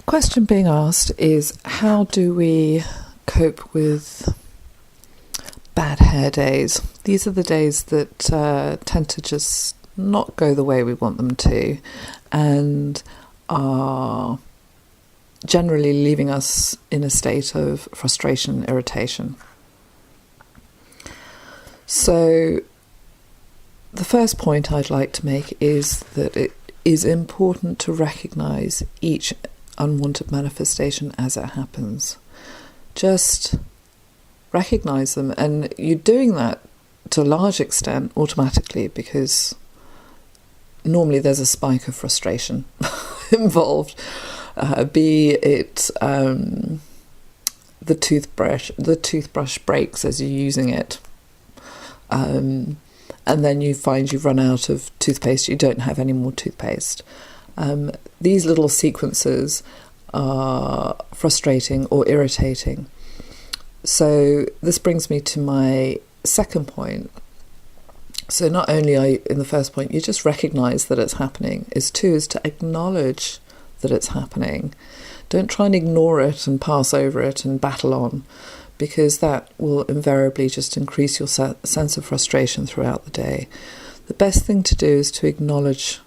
Question being asked is, how do we cope with bad hair days? These are the days that tend to just not go the way we want them to, and are generally leaving us in a state of frustration, irritation. So the first point I'd like to make is that it is important to recognise each unwanted manifestation as it happens. Just recognise them, and you're doing that to a large extent automatically, because normally there's a spike of frustration involved, be it the toothbrush breaks as you're using it, and then you find you've run out of toothpaste, you don't have any more toothpaste. These little sequences are frustrating or irritating. So this brings me to my second point. So not only are you, in the first point, you just recognise that it's happening, is to acknowledge that it's happening. Don't try and ignore it and pass over it and battle on, because that will invariably just increase your sense of frustration throughout the day. The best thing to do is to acknowledge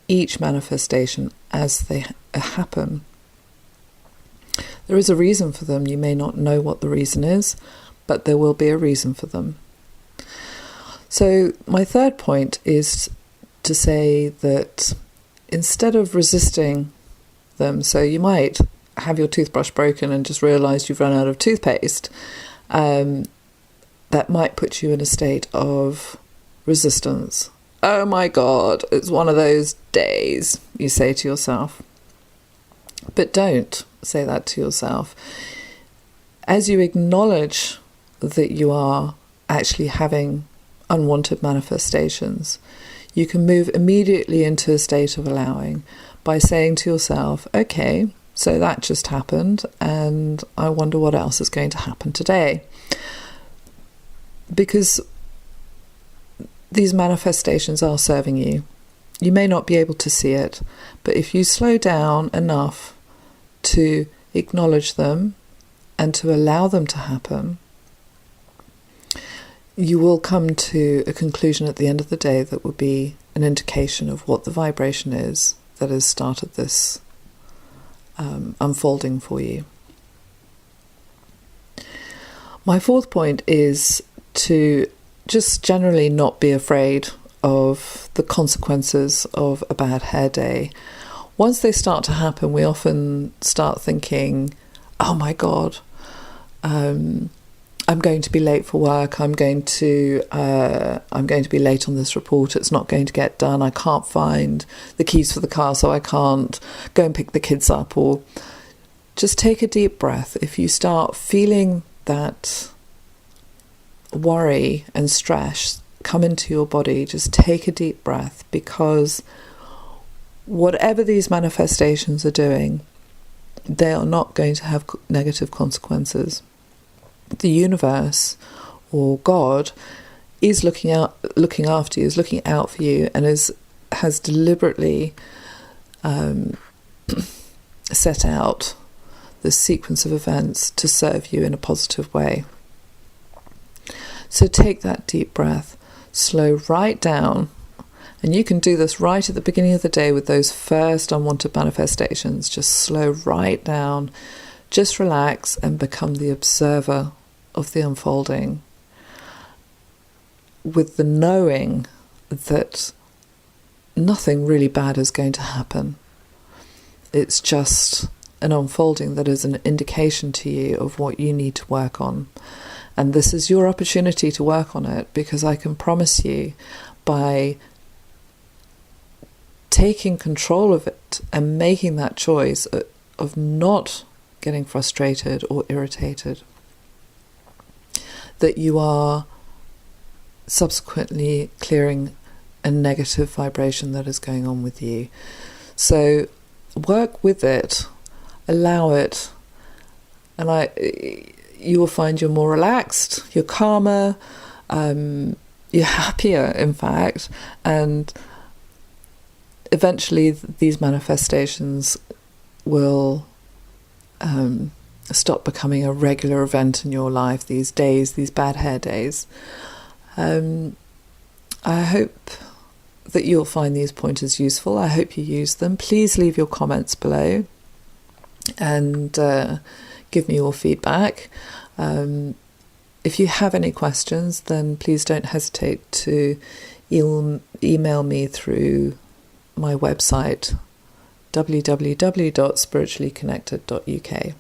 each manifestation as they happen. There is a reason for them. You may not know what the reason is, but there will be a reason for them. So my third point is to say that instead of resisting them, so you might have your toothbrush broken and just realise you've run out of toothpaste, that might put you in a state of resistance. Oh my God, it's one of those days, you say to yourself. But don't say that to yourself. As you acknowledge that you are actually having unwanted manifestations, you can move immediately into a state of allowing by saying to yourself, okay, so that just happened, and I wonder what else is going to happen today. Because these manifestations are serving you. You may not be able to see it, but if you slow down enough to acknowledge them and to allow them to happen, you will come to a conclusion at the end of the day that will be an indication of what the vibration is that has started this unfolding for you. My fourth point is to just generally not be afraid of the consequences of a bad hair day. Once they start to happen, we often start thinking, oh my God, I'm going to be late for work, I'm going to be late on this report, it's not going to get done, I can't find the keys for the car, so I can't go and pick the kids up. Or just take a deep breath. If you start feeling that worry and stress come into your body, just take a deep breath, because whatever these manifestations are doing, they are not going to have negative consequences. The universe or God is looking after you, is looking out for you, and has deliberately set out this sequence of events to serve you in a positive way. So take that deep breath, slow right down, and you can do this right at the beginning of the day with those first unwanted manifestations. Just slow right down, just relax and become the observer of the unfolding, with the knowing that nothing really bad is going to happen. It's just an unfolding that is an indication to you of what you need to work on. And this is your opportunity to work on it, because I can promise you, by taking control of it and making that choice of not getting frustrated or irritated, that you are subsequently clearing a negative vibration that is going on with you. So work with it, allow it, and you will find you're more relaxed, you're calmer, you're happier, in fact, and eventually these manifestations will stop becoming a regular event in your life, these days, these bad hair days. I hope that you'll find these pointers useful. I hope you use them. Please leave your comments below and give me your feedback. If you have any questions, then please don't hesitate to email me through my website, www.spirituallyconnected.uk.